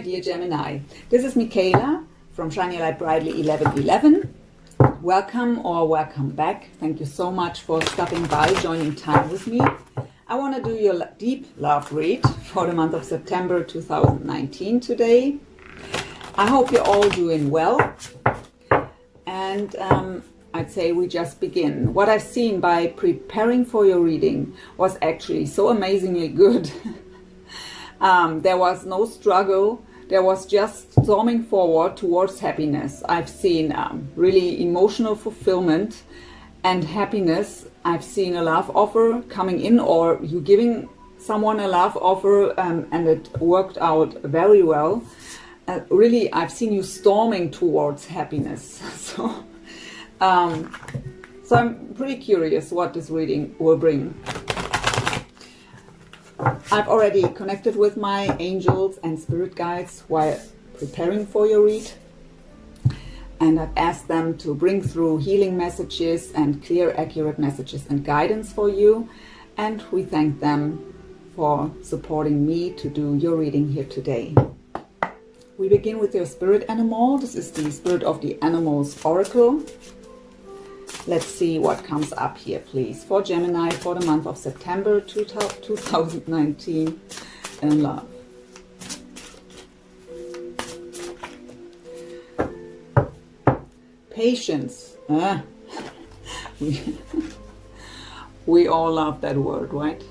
dear Gemini. This is Michaela from Shiny Light Brightly 1111. Welcome or welcome back. Thank you so much for stopping by, joining time with me. I want to do your deep love read for the month of September 2019 today. I hope you're all doing well. And I'd say we just begin. What I've seen by preparing for your reading was actually so amazingly good. There was no struggle. There was just storming forward towards happiness. I've seen really emotional fulfillment and happiness. I've seen a love offer coming in, or you giving someone a love offer, and it worked out very well. Really, I've seen you storming towards happiness. So I'm pretty curious what this reading will bring. I've already connected with my angels and spirit guides while preparing for your read. And I've asked them to bring through healing messages and clear, accurate messages and guidance for you. And we thank them for supporting me to do your reading here today. We begin with your spirit animal. This is the Spirit of the Animals Oracle. Let's see what comes up here, please, for Gemini for the month of September 2019 in love. Patience. We all love that word, right?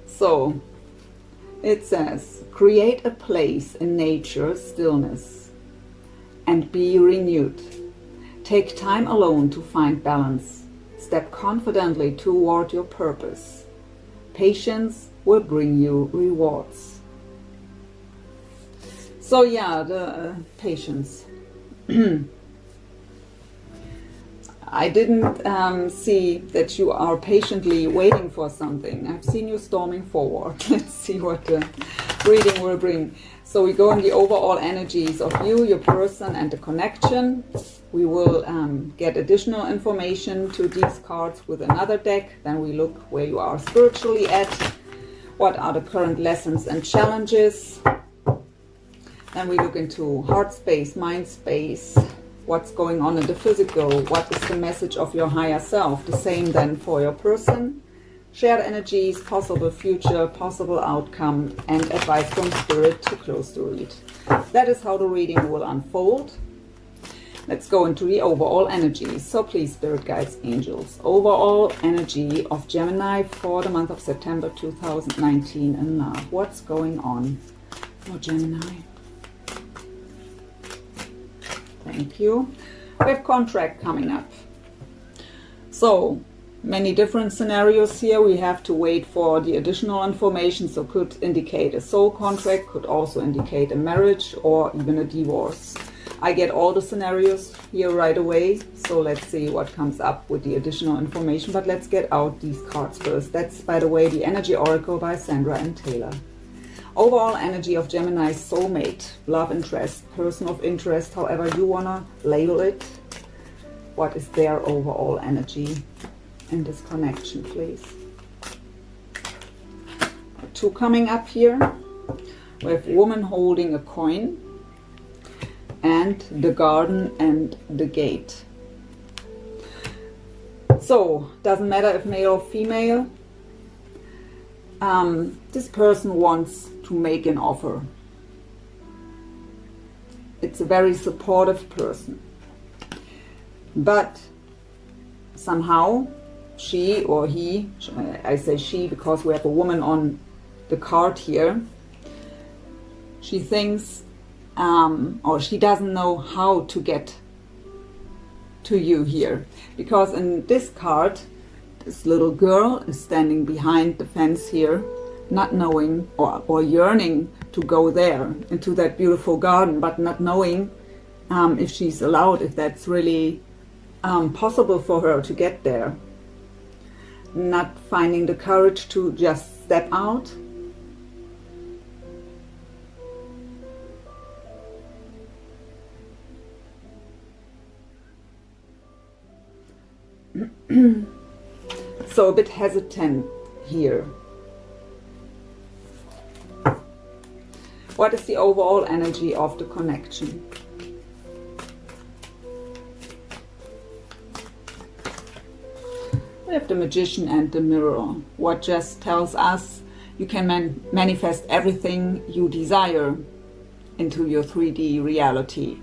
So it says, create a place in nature's stillness and be renewed. Take time alone to find balance. Step confidently toward your purpose. Patience will bring you rewards. So yeah, the patience. I didn't see that you are patiently waiting for something. I've seen you storming forward. Let's see what the reading will bring. So we go in the overall energies of you, your person, and the connection. We will get additional information to these cards with another deck. Then we look where you are spiritually at. What are the current lessons and challenges? Then we look into heart space, mind space. What's going on in the physical? What is the message of your higher self? The same then for your person. Shared energies, possible future, possible outcome, and advice from spirit to close the read. That is how the reading will unfold. Let's go into the overall energy. So please, spirit guides, angels, overall energy of Gemini for the month of September 2019 in love. What's going on for Gemini? Thank you. We have contract coming up. So many different scenarios here. We have to wait for the additional information. So could indicate a soul contract, could also indicate a marriage or even a divorce. I get all the scenarios here right away. So let's see what comes up with the additional information. But let's get out these cards first. That's, by the way, the Energy Oracle by Sandra and Taylor. Overall energy of Gemini, soulmate, love interest, person of interest, however you want to label it. What is their overall energy in this connection, please? Two coming up here. We have woman holding a coin and the garden and the gate. So, doesn't matter if male or female. This person wants to make an offer. It's a very supportive person. But somehow she or he, I say she because we have a woman on the card here, she thinks or she doesn't know how to get to you here. Because in this card, this little girl is standing behind the fence here, not knowing or yearning to go there into that beautiful garden, but not knowing if she's allowed, if that's really possible for her to get there. Not finding the courage to just step out. So a bit hesitant here. What is the overall energy of the connection? We have the Magician and the Mirror. What just tells us you can manifest everything you desire into your 3D reality.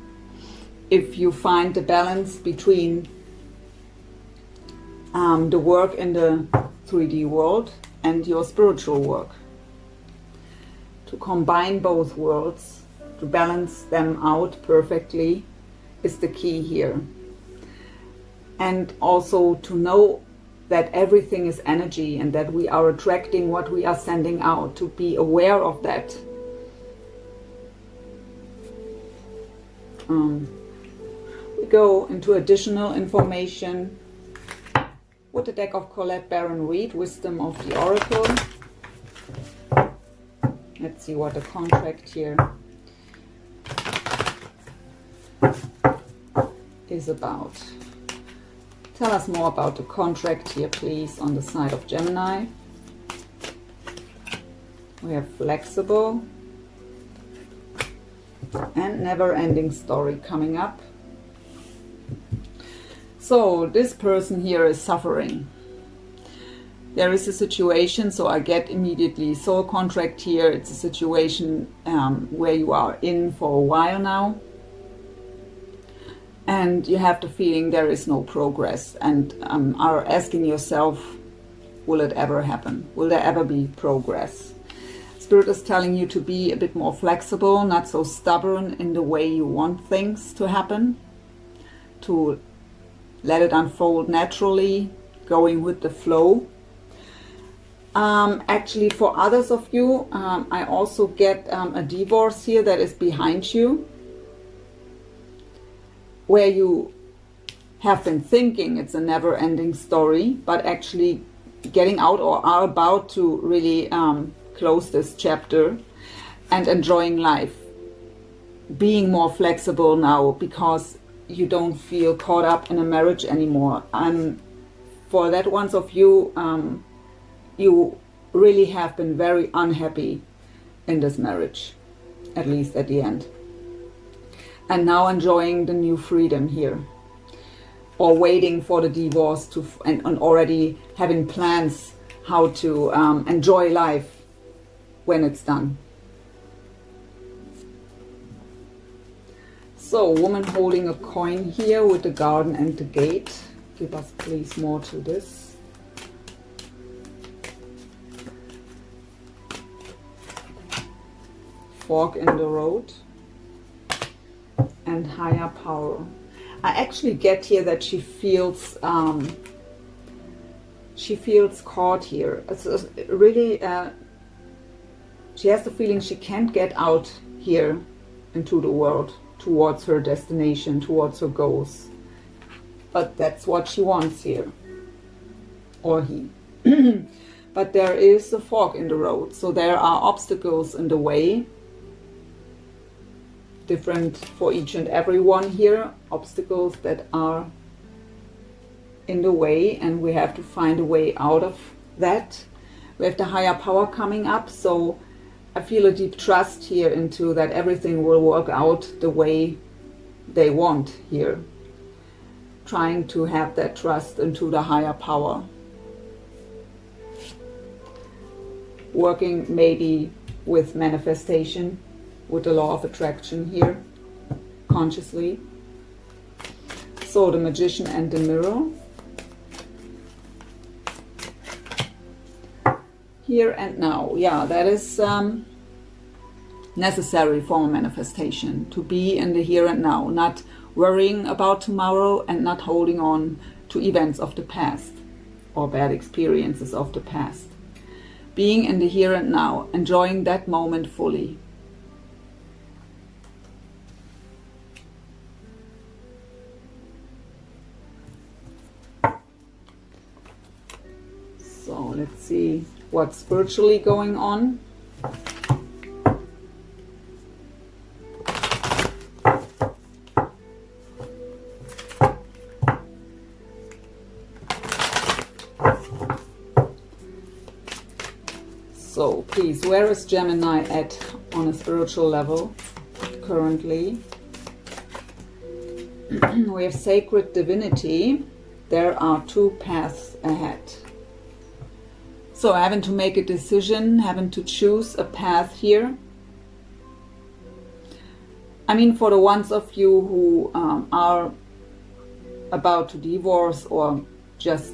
If you find the balance between the work in the 3D world and your spiritual work. To combine both worlds, to balance them out perfectly is the key here. And also to know that everything is energy and that we are attracting what we are sending out, to be aware of that. We go into additional information with the deck of Colette Baron Reed, Wisdom of the Oracle. Let's see what the contract here is about. Tell us more about the contract here, please, on the side of Gemini. We have flexible and never-ending story coming up. So this person here is suffering. There is a situation, so I get immediately soul contract here. It's a situation where you are in for a while now. And you have the feeling there is no progress, and are asking yourself, will it ever happen? Will there ever be progress? Spirit is telling you to be a bit more flexible, not so stubborn in the way you want things to happen, to let it unfold naturally, going with the flow. Actually, for others of you, I also get a divorce here that is behind you, where you have been thinking it's a never-ending story, but actually getting out or are about to really close this chapter and enjoying life. Being more flexible now because you don't feel caught up in a marriage anymore. For that ones of you, you really have been very unhappy in this marriage, at least at the end. And now enjoying the new freedom here, or waiting for the divorce to and already having plans how to enjoy life when it's done. So, woman holding a coin here with the garden and the gate. Give us please more to this. Fork in the road. And higher power. I actually get here that she feels caught here. It's really, she has the feeling she can't get out here into the world, towards her destination, towards her goals. But that's what she wants here, or he. But there is a fork in the road, so there are obstacles in the way. Different for each and every one here, obstacles that are in the way, and we have to find a way out of that. We have the higher power coming up, so I feel a deep trust here into that everything will work out the way they want here. Trying to have that trust into the higher power. Working maybe with manifestation, with the law of attraction here, consciously. So the Magician and the Mirror. Here and now. Yeah, that is necessary for a manifestation. To be in the here and now. Not worrying about tomorrow and not holding on to events of the past or bad experiences of the past. Being in the here and now. Enjoying that moment fully. So let's see what's spiritually going on. So please, where is Gemini at on a spiritual level currently. We have sacred divinity. There are two paths ahead. So having to make a decision, having to choose a path here. I mean, for the ones of you who are about to divorce or just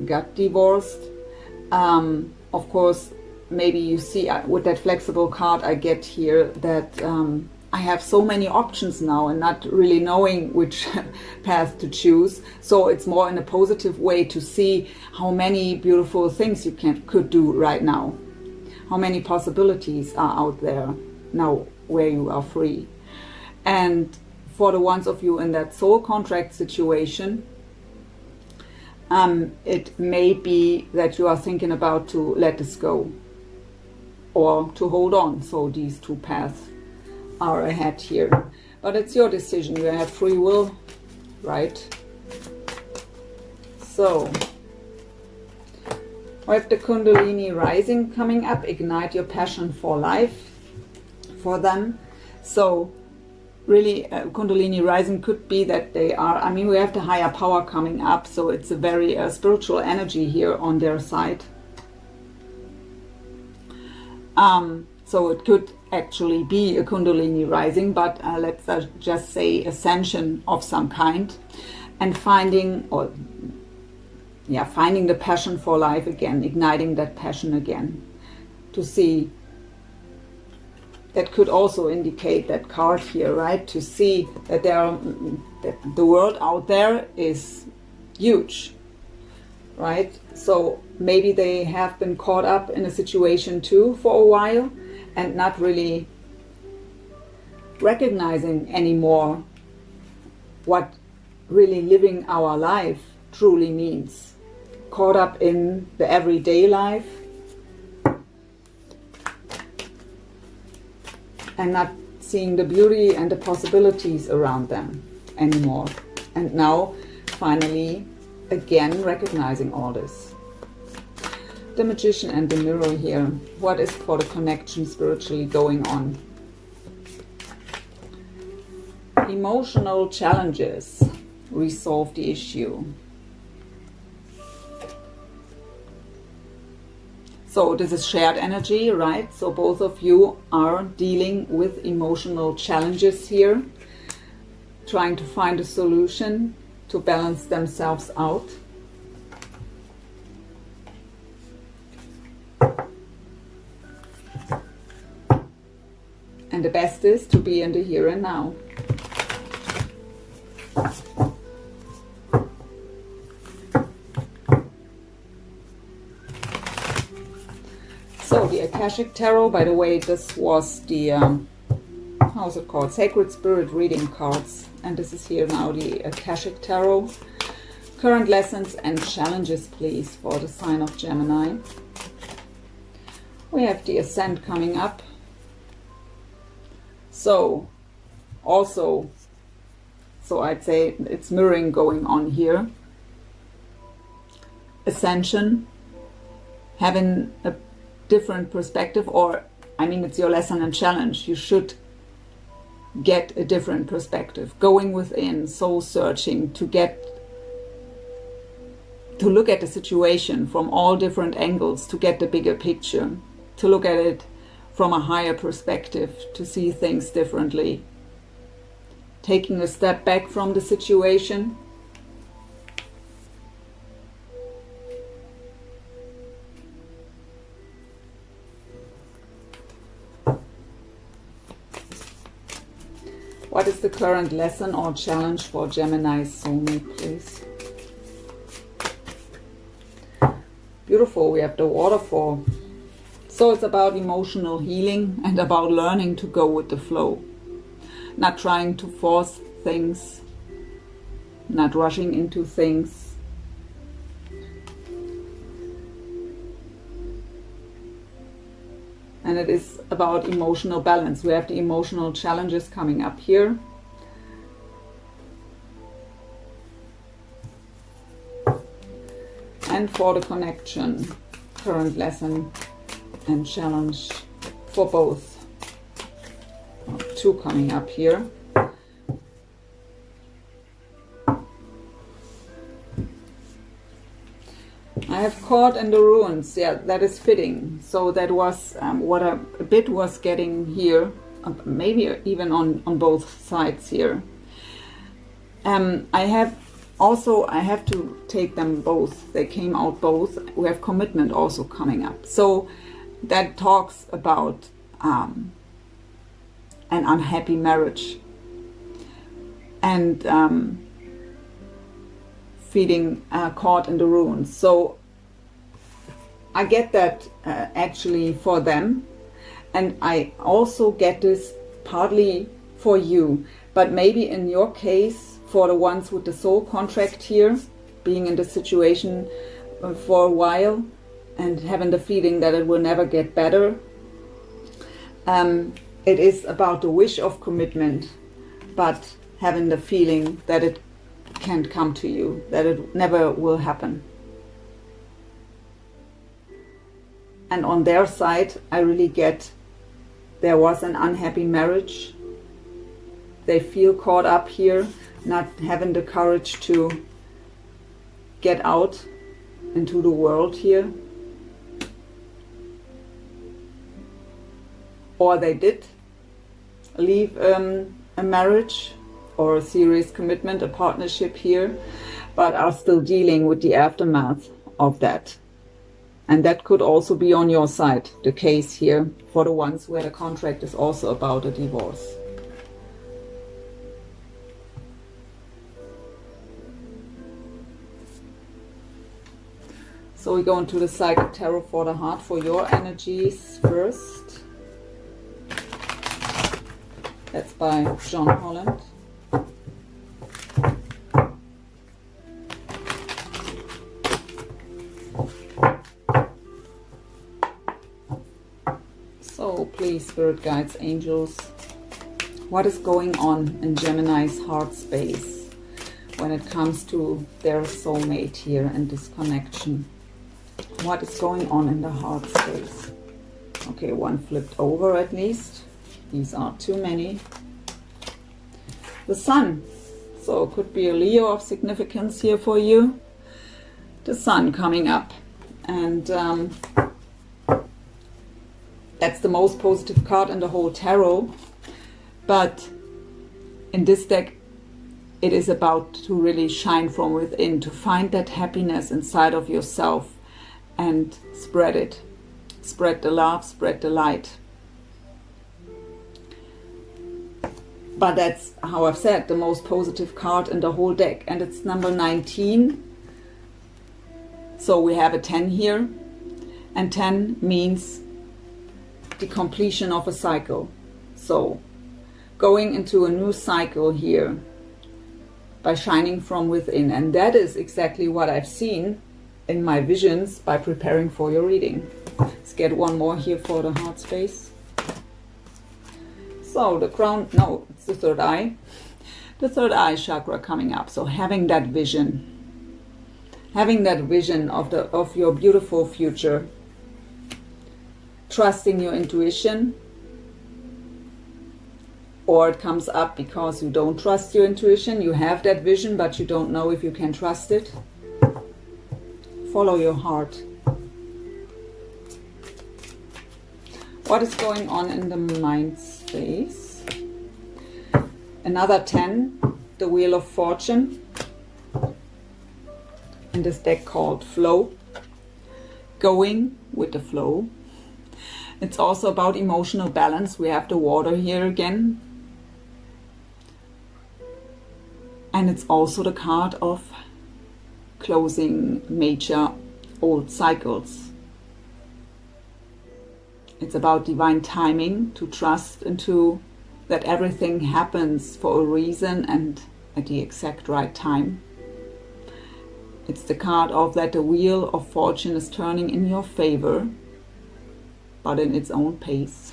got divorced, of course, maybe you see with that flexible card I get here that I have so many options now and not really knowing which path to choose. So it's more in a positive way to see how many beautiful things you could do right now. How many possibilities are out there now where you are free. And for the ones of you in that soul contract situation, it may be that you are thinking about to let this go or to hold on. So these two paths are ahead here. But it's your decision. You have free will, right? So we have the Kundalini rising coming up. Ignite your passion for life for them. So really, Kundalini rising could be that they are, I mean, we have the higher power coming up, so it's a very spiritual energy here on their side. So it could actually be a Kundalini rising, but let's just say ascension of some kind, and finding the passion for life again, igniting that passion again, to see. That could also indicate that card here, right? To see that that the world out there is huge, right? So maybe they have been caught up in a situation too for a while and not really recognizing anymore what really living our life truly means. Caught up in the everyday life and not seeing the beauty and the possibilities around them anymore. And now, finally, again, recognizing all this. The Magician and the Mirror here. What is for the connection spiritually going on? Emotional challenges. Resolve the issue. So this is shared energy, right? So both of you are dealing with emotional challenges here, trying to find a solution to balance themselves out. And the best is to be in the here and now. So the Akashic Tarot, by the way, this was the, how's it called? Sacred Spirit reading cards. And this is here now the Akashic Tarot. Current lessons and challenges, please, for the sign of Gemini. We have the Ascent coming up. So, also, so I'd say it's mirroring going on here. Ascension, having a different perspective, or I mean, it's your lesson and challenge. You should get a different perspective, going within, soul searching, to look at the situation from all different angles, to get the bigger picture, to look at it from a higher perspective, to see things differently, taking a step back from the situation. What is the current lesson or challenge for Gemini's soulmate, please? Beautiful, we have the Waterfall. So it's about emotional healing and about learning to go with the flow. Not trying to force things, not rushing into things. And it is about emotional balance. We have the emotional challenges coming up here. And for the connection, current lesson and challenge for both. 2 coming up here. I have caught in the ruins. Yeah, that is fitting. So that was what a bit was getting here, maybe even on both sides here. I have to take them both. They came out both. We have commitment also coming up. So that talks about an unhappy marriage and feeling caught in the ruins. So I get that actually for them, and I also get this partly for you, but maybe in your case for the ones with the soul contract here, being in the situation for a while and having the feeling that it will never get better. It is about the wish of commitment, but having the feeling that it can't come to you, that it never will happen. And on their side, I really get there was an unhappy marriage. They feel caught up here, not having the courage to get out into the world here. Or they did leave a marriage or a serious commitment, a partnership here, but are still dealing with the aftermath of that. And that could also be on your side, the case here, for the ones where the contract is also about a divorce. So we go into the Psychic Tarot for the heart for your energies first. That's by John Holland. So please, spirit guides, angels, what is going on in Gemini's heart space when it comes to their soulmate here and this connection? What is going on in the heart space? Okay, one flipped over at least. These are too many. The Sun. So it could be a Leo of significance here for you. The Sun coming up. And that's the most positive card in the whole tarot. But in this deck, it is about to really shine from within, to find that happiness inside of yourself and spread it. Spread the love, spread the light. But that's, how I've said, the most positive card in the whole deck. And it's number 19. So we have a 10 here. And 10 means the completion of a cycle. So going into a new cycle here by shining from within. And that is exactly what I've seen in my visions by preparing for your reading. Let's get one more here for the heart space. So the crown, no, it's the third eye. The third eye chakra coming up. So having that vision. Having that vision of your beautiful future. Trusting your intuition. Or it comes up because you don't trust your intuition. You have that vision, but you don't know if you can trust it. Follow your heart. What is going on in the mind space? Another 10, the Wheel of Fortune. In this deck called Flow. Going with the flow. It's also about emotional balance. We have the water here again. And it's also the card of closing major old cycles. It's about divine timing, to trust into that everything happens for a reason and at the exact right time. It's the card of that the wheel of fortune is turning in your favor, but in its own pace,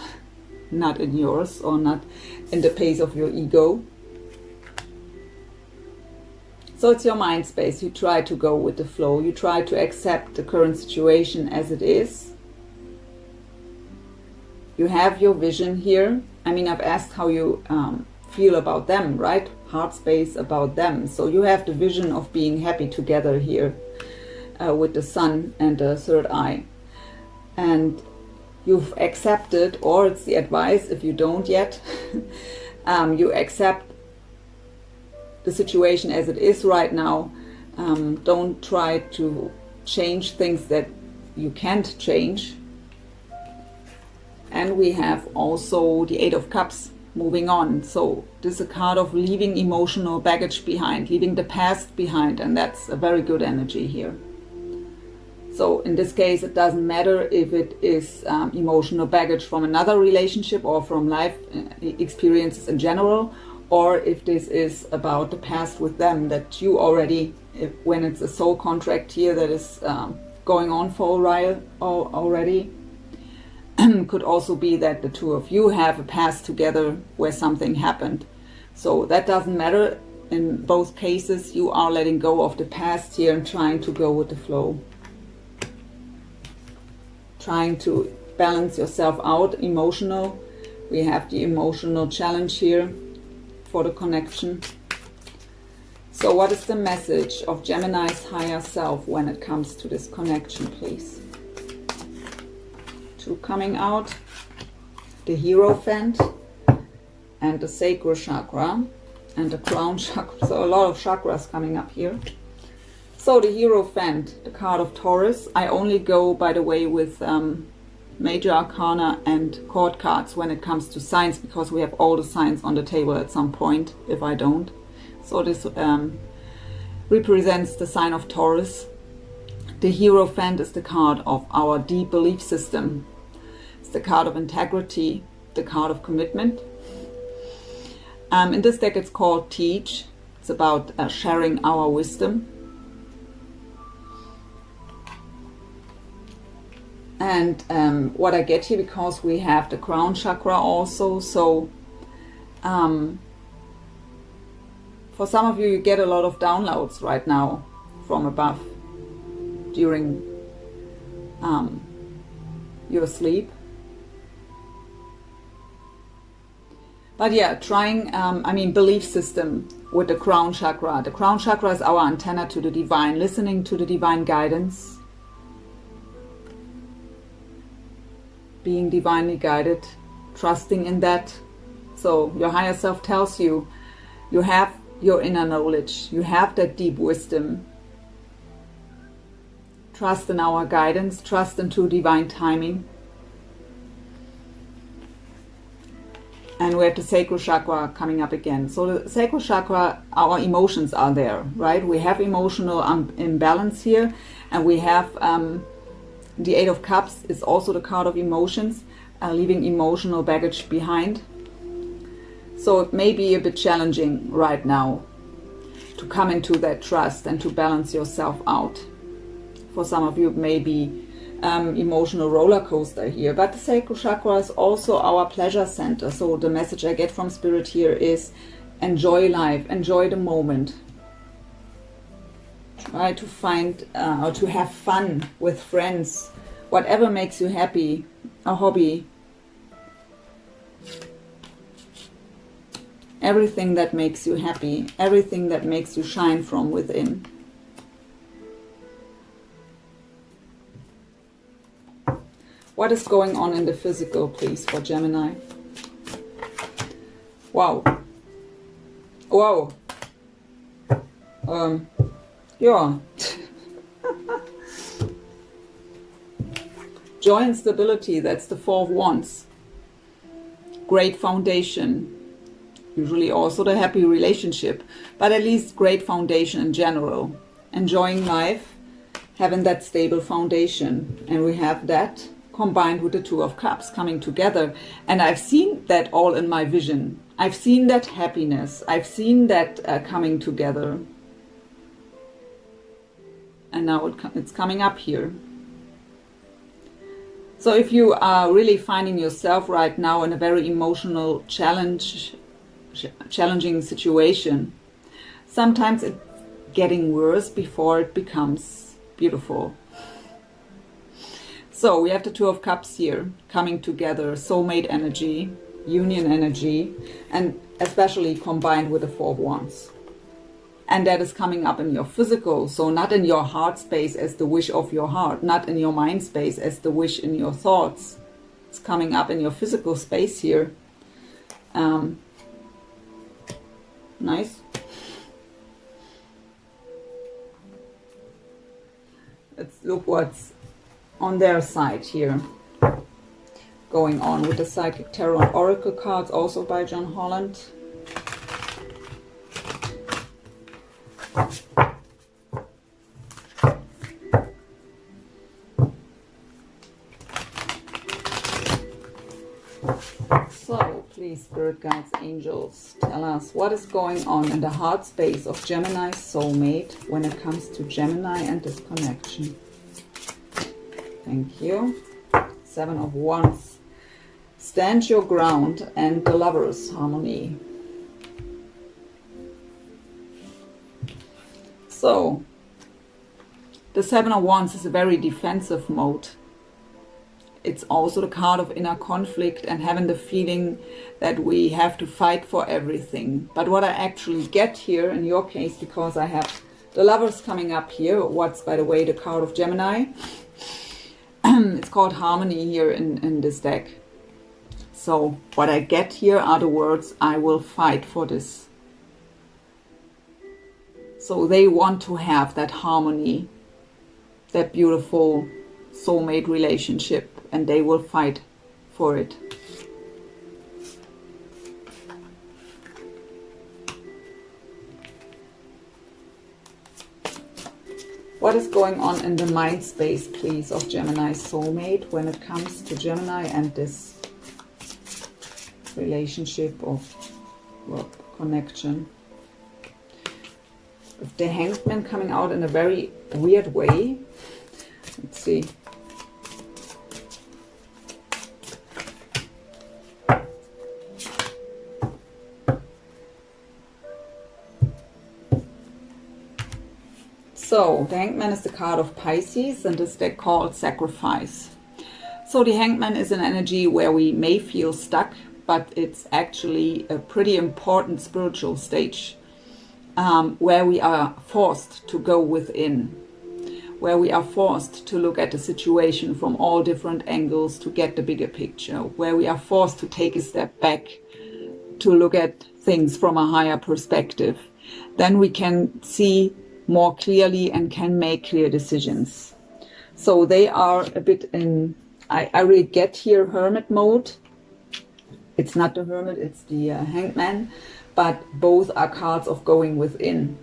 not in yours or not in the pace of your ego. So it's your mind space. You try to go with the flow. You try to accept the current situation as it is. You have your vision here, I mean, I've asked how you feel about them, right? Heart space about them. So you have the vision of being happy together here with the sun and the third eye. And you've accepted, or it's the advice if you don't yet, you accept the situation as it is right now. Don't try to change things that you can't change. And we have also the Eight of Cups, moving on. So this is a card of leaving emotional baggage behind, leaving the past behind, and that's a very good energy here. So in this case, it doesn't matter if it is emotional baggage from another relationship or from life experiences in general, or if this is about the past with them that you already, when it's a soul contract here that is going on for a while already. Could also be that the two of you have a past together where something happened. So that doesn't matter. In both cases, you are letting go of the past here and trying to go with the flow. Trying to balance yourself out, emotional. We have the emotional challenge here for the connection. So what is the message of Gemini's higher self when it comes to this connection, please? Two coming out, the Hierophant and the sacral chakra and the crown chakra. So a lot of chakras coming up here. So the Hierophant, the card of Taurus. I only go, by the way, with major arcana and court cards when it comes to signs, because we have all the signs on the table at some point if I don't. So this represents the sign of Taurus. The Hierophant is the card of our deep belief system. It's the card of integrity, the card of commitment. In this deck it's called Teach. It's about sharing our wisdom. And what I get here, because we have the crown chakra also, so for some of you, you get a lot of downloads right now from above during your sleep. But yeah, trying, belief system with the crown chakra. The crown chakra is our antenna to the divine, listening to the divine guidance, being divinely guided, trusting in that. So your higher self tells you, you have your inner knowledge, you have that deep wisdom. Trust in our guidance, trust into divine timing. And we have the sacral chakra coming up again. So the sacral chakra, our emotions are there, right? We have emotional imbalance here, and we have the Eight of Cups is also the card of emotions, leaving emotional baggage behind. So it may be a bit challenging right now to come into that trust and to balance yourself out. For some of you, it may be emotional roller coaster here, but the sacral chakra is also our pleasure center. So the message I get from Spirit here is enjoy life, enjoy the moment. Try to find or to have fun with friends, whatever makes you happy, a hobby. Everything that makes you happy, everything that makes you shine from within. What is going on in the physical, please, for Gemini? Wow. Wow. Yeah. Joy and stability, that's the Four of Wands. Great foundation. Usually also the happy relationship, but at least great foundation in general. Enjoying life, having that stable foundation. And we have that combined with the Two of Cups coming together. And I've seen that all in my vision. I've seen that happiness. I've seen that coming together. And now it's coming up here. So if you are really finding yourself right now in a very emotional challenging situation, sometimes it's getting worse before it becomes beautiful. So we have the Two of Cups here coming together, soulmate energy. union energy, and especially combined with the Four of Wands. And that is coming up in your physical, so not in your heart space as the wish of your heart, not in your mind space as the wish in your thoughts. It's coming up in your physical space here. Nice. Let's look what's on their side here going on with the Psychic Tarot and Oracle cards, also by John Holland. So, please, Spirit Guides, Angels, tell us what is going on in the heart space of Gemini's soulmate when it comes to Gemini and this connection. Thank you. Seven of Wands. Stand your ground and the Lovers harmony. So, the Seven of Wands is a very defensive mode. It's also the card of inner conflict and having the feeling that we have to fight for everything. But what I actually get here, in your case, because I have the Lovers coming up here, what's, by the way, the card of Gemini. It's called Harmony here in this deck. So what I get here are the words, I will fight for this. So they want to have that harmony, that beautiful soulmate relationship, and they will fight for it. What is going on in the mind space, please, of Gemini's soulmate when it comes to Gemini and this relationship of connection? With the Hanged Man coming out in a very weird way. Let's see. So, the Hanged Man is the card of Pisces, and this deck called Sacrifice. So the Hanged Man is an energy where we may feel stuck, but it's actually a pretty important spiritual stage where we are forced to go within, where we are forced to look at the situation from all different angles to get the bigger picture, where we are forced to take a step back to look at things from a higher perspective. Then we can see more clearly and can make clear decisions. So they are a bit in, I really get here hermit mode. It's not the hermit, it's the Hanged Man, but both are cards of going within.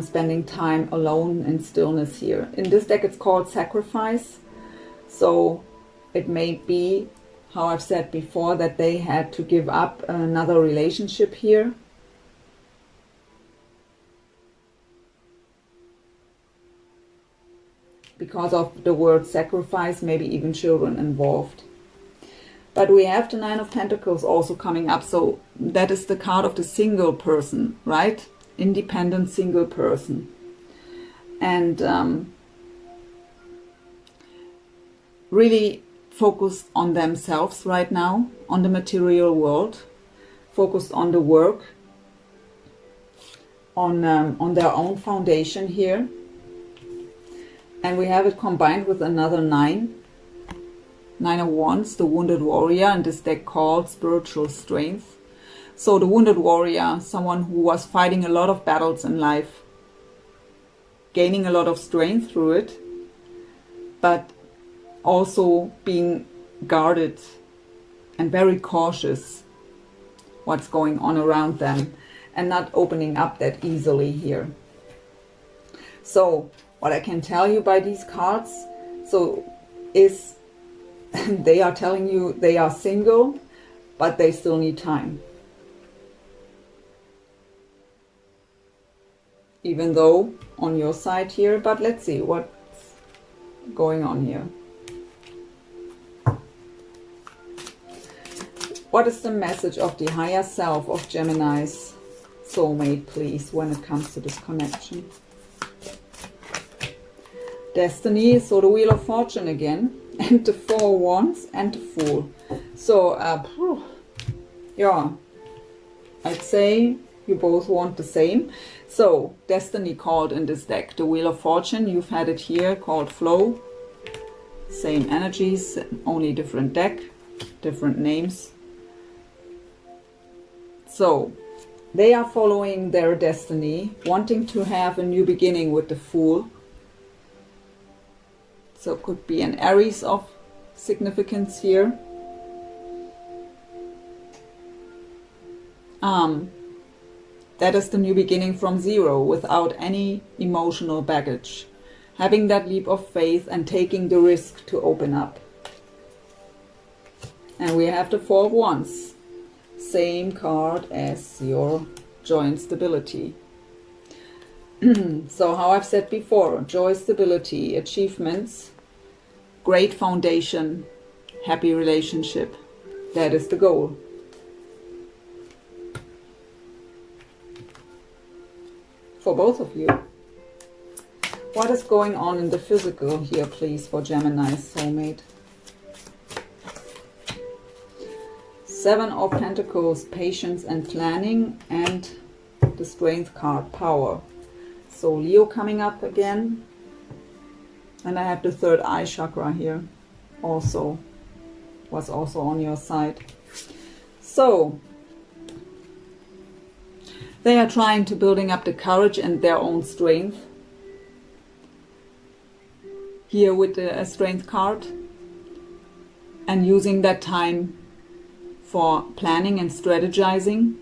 Spending time alone in stillness here. In this deck it's called Sacrifice. So it may be, how I've said before, that they had to give up another relationship here. Because of the word sacrifice, maybe even children involved. But we have the Nine of Pentacles also coming up, so that is the card of the single person, right? Independent single person. And really focused on themselves right now, on the material world, focused on the work, on their own foundation here. And we have it combined with another Nine of Wands, the Wounded Warrior, and this deck called Spiritual Strength. So the Wounded Warrior, someone who was fighting a lot of battles in life, gaining a lot of strength through it, but also being guarded and very cautious what's going on around them and not opening up that easily here. So what I can tell you by these cards, is they are telling you they are single, but they still need time. Even though on your side here, but let's see what's going on here. What is the message of the higher self of Gemini's soulmate, please, when it comes to this connection? Destiny, so the Wheel of Fortune again, and the Four of Wands and the Fool. So, yeah, I'd say you both want the same. So, Destiny called in this deck. The Wheel of Fortune, you've had it here, called Flow. Same energies, only different deck, different names. So, they are following their destiny, wanting to have a new beginning with the Fool. So it could be an Aries of significance here. That is the new beginning from zero, without any emotional baggage. Having that leap of faith and taking the risk to open up. And we have the Four of Wands. Same card as your joy and stability. So how I've said before, joy, stability, achievements, great foundation, happy relationship. That is the goal. For both of you. What is going on in the physical here, please, for Gemini's soulmate? Seven of Pentacles, patience and planning, and the Strength card, power. So Leo coming up again. And I have the third eye chakra here. Also, was also on your side. So, they are trying to building up the courage and their own strength. Here with the Strength card. And using that time for planning and strategizing.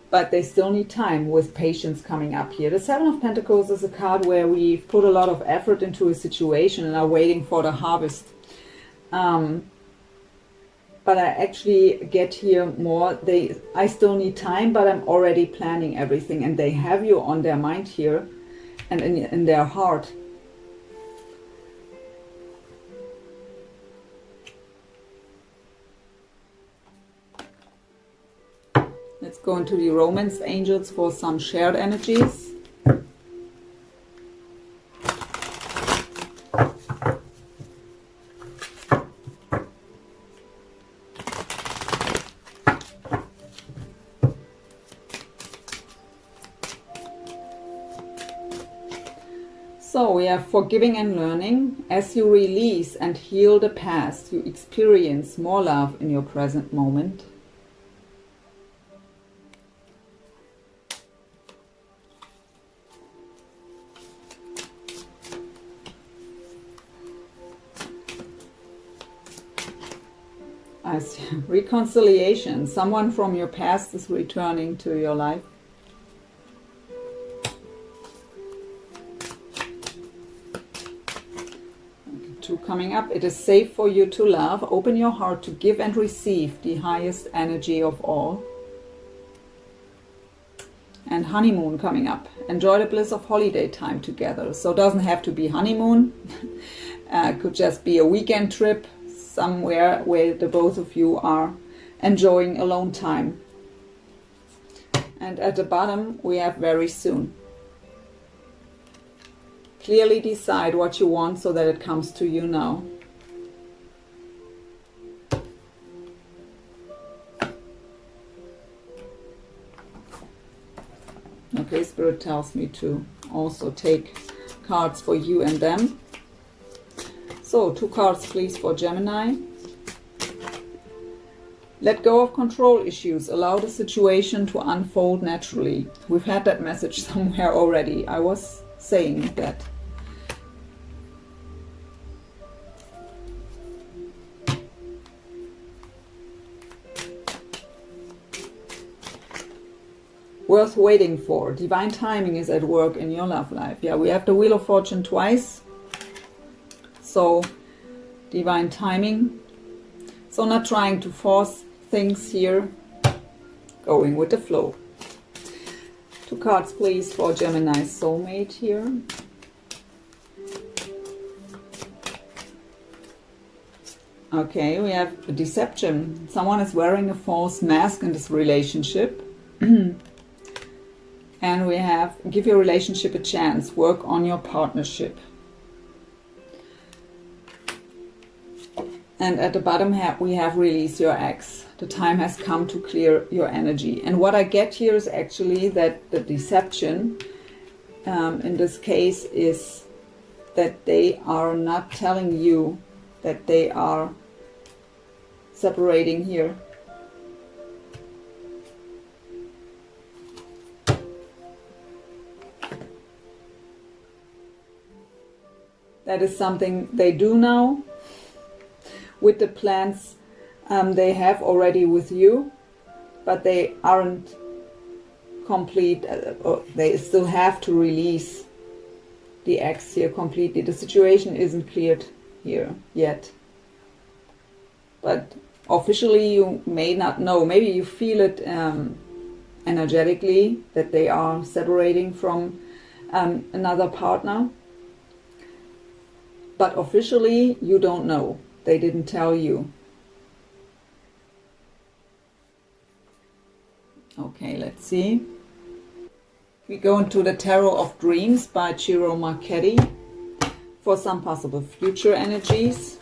But they still need time, with patience coming up here. The Seven of Pentacles is a card where we've put a lot of effort into a situation and are waiting for the harvest. But I actually get here more, I still need time, but I'm already planning everything. And they have you on their mind here and in their heart. Let's go into the Romance Angels for some shared energies. So we have forgiving and learning. As you release and heal the past, you experience more love in your present moment. As reconciliation, someone from your past is returning to your life. Two coming up. It is safe for you to love. Open your heart to give and receive the highest energy of all. And honeymoon coming up. Enjoy the bliss of holiday time together. So it doesn't have to be honeymoon. It could just be a weekend trip somewhere where the both of you are enjoying alone time. And at the bottom we have very soon. Clearly decide what you want so that it comes to you now. Okay, Spirit tells me to also take cards for you and them. So, 2 cards please for Gemini. Let go of control issues. Allow the situation to unfold naturally. We've had that message somewhere already. I was saying that. Worth waiting for. Divine timing is at work in your love life. Yeah, we have the Wheel of Fortune twice. So, divine timing. So not trying to force things here. Going with the flow. 2 cards please for Gemini's soulmate here. Okay, we have a deception. Someone is wearing a false mask in this relationship. And we have, give your relationship a chance. Work on your partnership. And at the bottom we have release your ex. The time has come to clear your energy. And what I get here is actually that the deception in this case is that they are not telling you that they are separating here. That is something they do now with the plans they have already with you, but they aren't complete, or they still have to release the ex here completely. The situation isn't cleared here yet, but officially you may not know. Maybe you feel it energetically that they are separating from another partner, but officially you don't know. They didn't tell you. Okay, let's see. We go into the Tarot of Dreams by Ciro Marchetti for some possible future energies.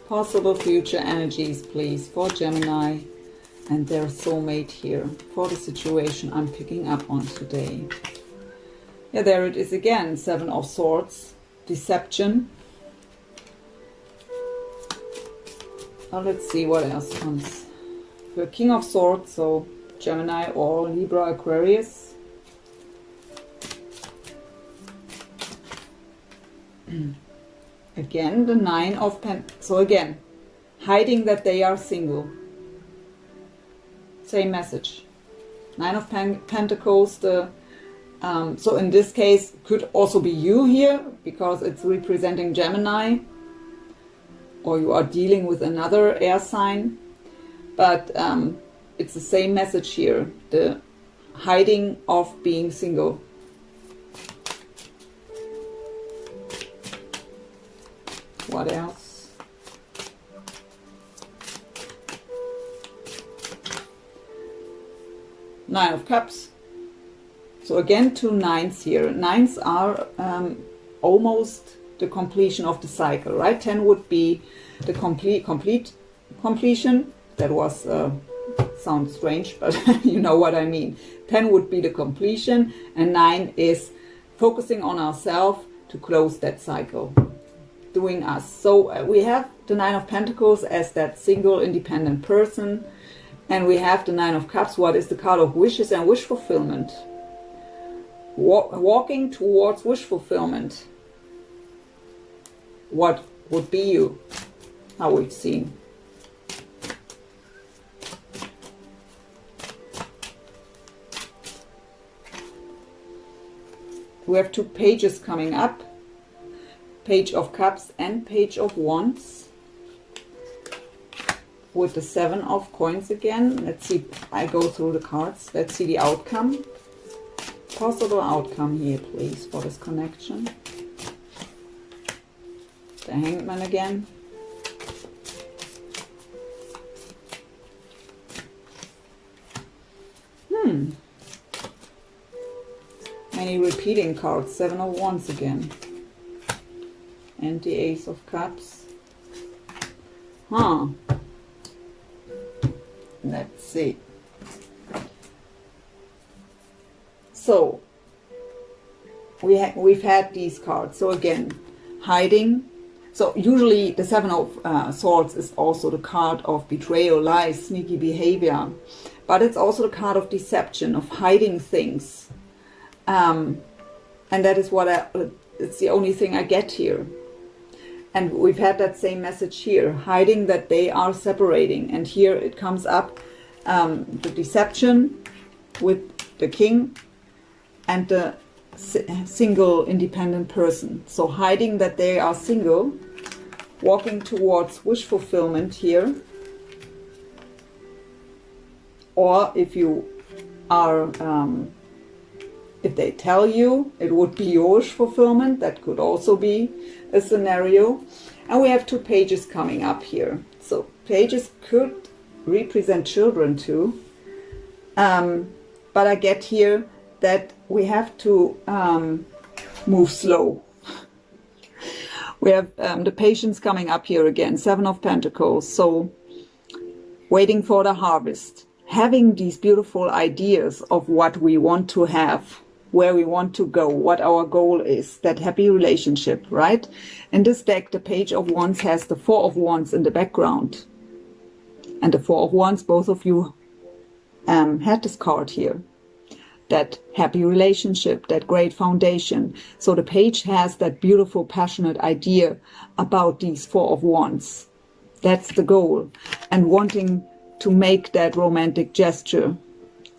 Possible future energies, please, for Gemini and their soulmate here for the situation I'm picking up on today. Yeah, there it is again, Seven of Swords, deception. Now let's see what else comes. For King of Swords, so Gemini or Libra, Aquarius. Again, the Nine of Pentacles. So again, hiding that they are single. Same message. Nine of Pentacles. So in this case, could also be you here, because it's representing Gemini, or you are dealing with another air sign. But it's the same message here. The hiding of being single. What else? Nine of Cups. So again, two nines here. Nines are almost the completion of the cycle, right? 10 would be the complete completion. That was sounds strange, but you know what I mean. 10 would be the completion, and 9 is focusing on ourselves to close that cycle. Doing us. So we have the Nine of Pentacles as that single independent person, and we have the Nine of Cups. What is the card of wishes and wish fulfillment? Walking towards wish fulfillment. What would be you? How we've seen. We have two pages coming up. Page of Cups and Page of Wands, with the Seven of Coins again. Let's see, I go through the cards. Let's see the outcome. Possible outcome here, please, for this connection. The Hangman again. Many repeating cards. Seven of Wands again. And the Ace of Cups. Let's see. So we've had these cards. So again, hiding. So usually the Seven of Swords is also the card of betrayal, lies, sneaky behavior, but it's also the card of deception, of hiding things. And that is what it's the only thing I get here. And we've had that same message here, hiding that they are separating. And here it comes up, the deception with the King and the single independent person. So hiding that they are single, walking towards wish fulfillment here. Or if you are, if they tell you, it would be your wish fulfillment. That could also be a scenario. And we have two pages coming up here. So pages could represent children too. But I get here that we have to move slow. We have the patience coming up here again, 7 of Pentacles. So waiting for the harvest, having these beautiful ideas of what we want to have, where we want to go, what our goal is, that happy relationship, right? In this deck, the Page of Wands has the 4 of Wands in the background. And the 4 of Wands, both of you had this card here. That happy relationship, that great foundation. So the Page has that beautiful, passionate idea about these 4 of Wands. That's the goal. And wanting to make that romantic gesture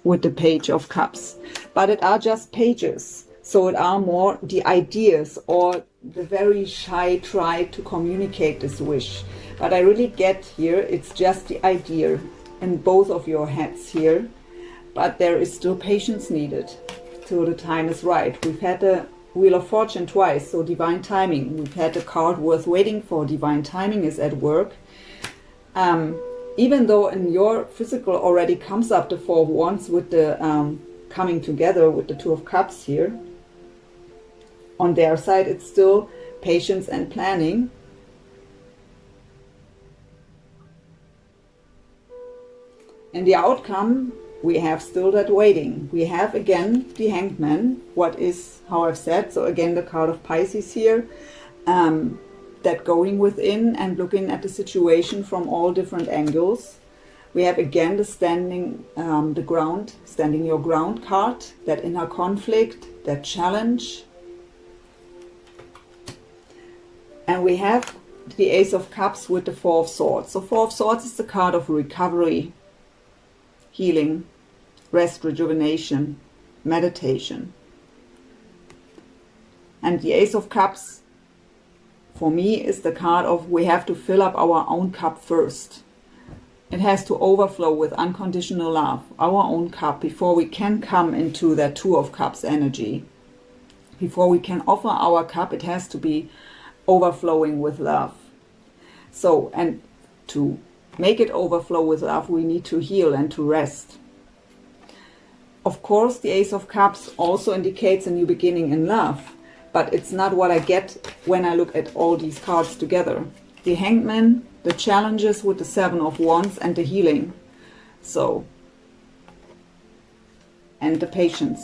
with the Page of Cups. But it are just pages. So it are more the ideas or the very shy try to communicate this wish. But I really get here, it's just the idea in both of your heads here. But there is still patience needed till the time is right. We've had the Wheel of Fortune twice, so divine timing. We've had a card worth waiting for. Divine timing is at work. Even though in your physical already comes up the 4 of Wands with the coming together with the 2 of Cups here. On their side, it's still patience and planning. And the outcome, we have still that waiting. We have again the Hanged Man, what is, how I've said, so again the card of Pisces here. That going within and looking at the situation from all different angles. We have again the standing standing your ground card, that inner conflict, that challenge. And we have the Ace of Cups with the 4 of Swords. So 4 of Swords is the card of recovery, healing, rest, rejuvenation, meditation. And the Ace of Cups, for me, is the card of we have to fill up our own cup first. It has to overflow with unconditional love, our own cup, before we can come into that 2 of Cups energy. Before we can offer our cup, it has to be overflowing with love. So, and to make it overflow with love, we need to heal and to rest. Of course, the Ace of Cups also indicates a new beginning in love. But it's not what I get when I look at all these cards together. The Hanged Man, the challenges with the 7 of Wands, and the healing. So, and the patience.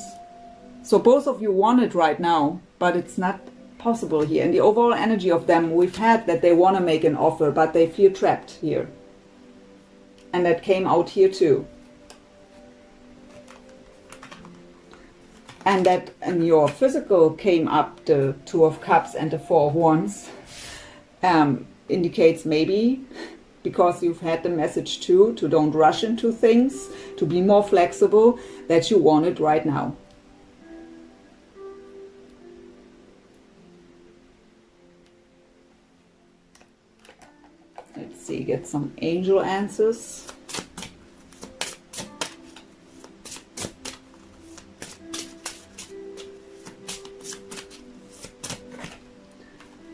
So both of you want it right now, but it's not possible here. And the overall energy of them, we've had that they want to make an offer, but they feel trapped here. And that came out here too. And that in your physical came up the 2 of Cups and the 4 of Wands. Indicates maybe, because you've had the message too, to don't rush into things, to be more flexible, that you want it right now. Let's see, get some angel answers.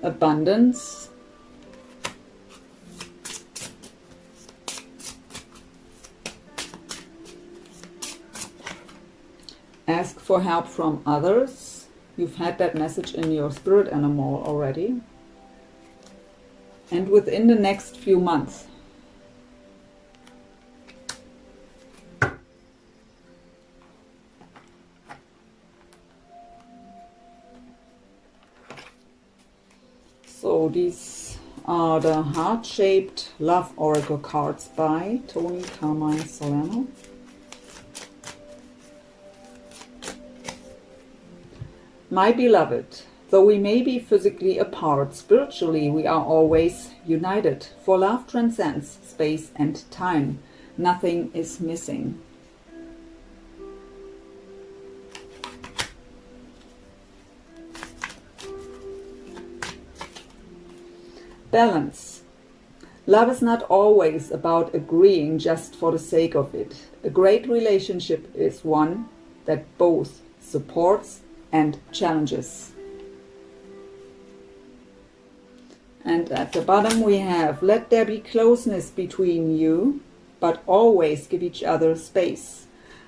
Abundance. Ask for help from others. You've had that message in your spirit animal already. And within the next few months. So these are the heart-shaped love oracle cards by Tony Carmine Solano. My beloved, though we may be physically apart, spiritually we are always united. For love transcends space and time. Nothing is missing. Balance. Love is not always about agreeing just for the sake of it. A great relationship is one that both supports and challenges. And at the bottom we have, let there be closeness between you, but always give each other space.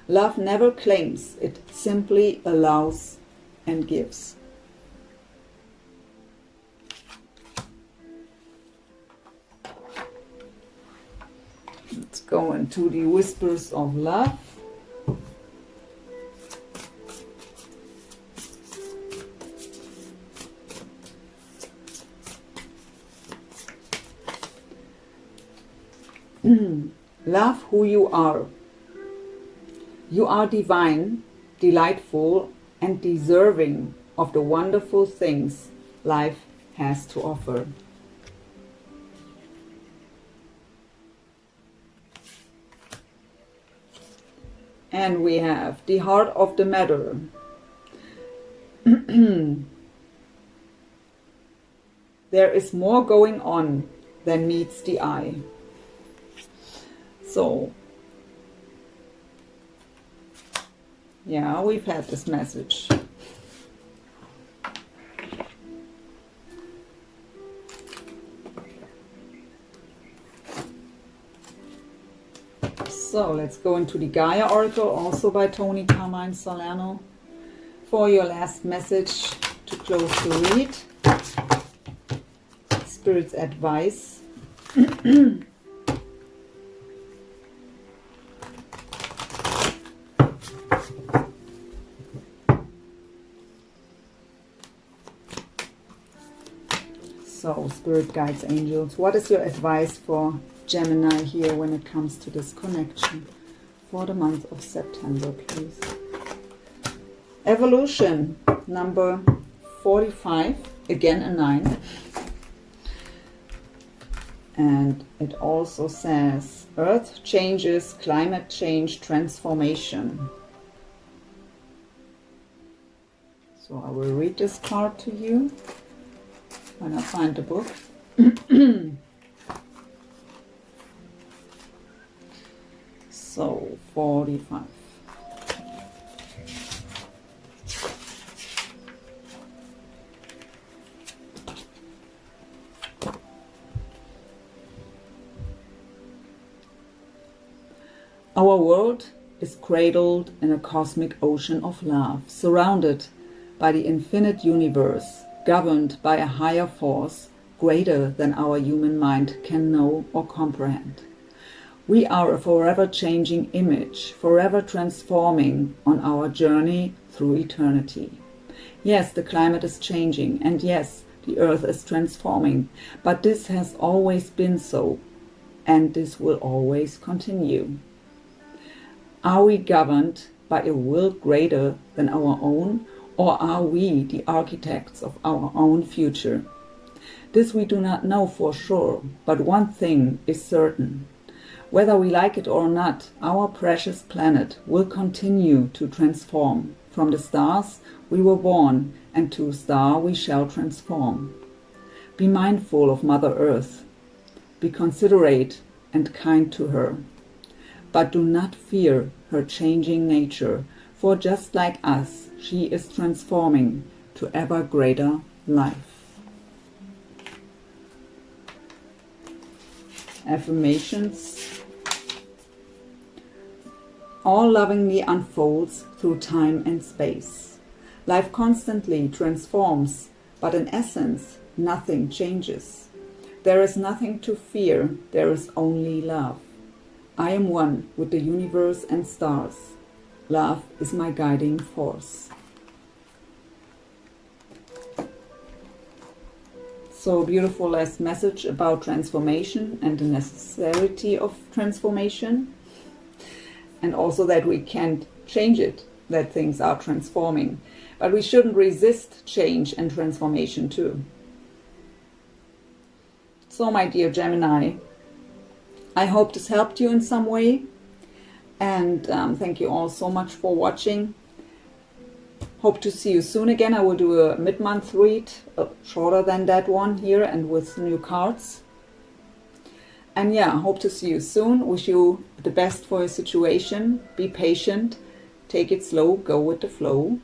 Love never claims, it simply allows and gives. Let's go into the whispers of love. Love who you are. You are divine, delightful, and deserving of the wonderful things life has to offer. And we have the heart of the matter. There is more going on than meets the eye. So, yeah, we've had this message. So let's go into the Gaia Oracle, also by Tony Carmine Salerno, for your last message to close the read. Spirit's advice. So, Spirit Guides, Angels, what is your advice for Gemini here when it comes to this connection for the month of September, please? Evolution, number 45, again a 9. And it also says Earth changes, climate change, transformation. So I will read this card to you when I find the book. So, 45. Our world is cradled in a cosmic ocean of love, surrounded by the infinite universe, governed by a higher force greater than our human mind can know or comprehend. We are a forever changing image, forever transforming on our journey through eternity. Yes, the climate is changing, and yes, the earth is transforming, but this has always been so, and this will always continue. Are we governed by a will greater than our own, or are we the architects of our own future? This we do not know for sure, but one thing is certain. Whether we like it or not, our precious planet will continue to transform. From the stars we were born, and to a star we shall transform. Be mindful of Mother Earth. Be considerate and kind to her. But do not fear her changing nature, for just like us, she is transforming to ever greater life. Affirmations. All lovingly unfolds through time and space. Life constantly transforms, but in essence, nothing changes. There is nothing to fear, there is only love. I am one with the universe and stars. Love is my guiding force. So beautiful last message about transformation and the necessity of transformation. And also that we can't change it, that things are transforming. But we shouldn't resist change and transformation too. So my dear Gemini, I hope this helped you in some way. And thank you all so much for watching. Hope to see you soon again. I will do a mid-month read, shorter than that one here and with new cards. And yeah, hope to see you soon. Wish you the best for your situation. Be patient. Take it slow. Go with the flow.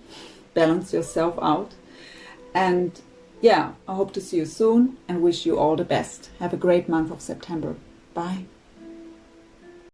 Balance yourself out. And yeah, I hope to see you soon and wish you all the best. Have a great month of September. Bye.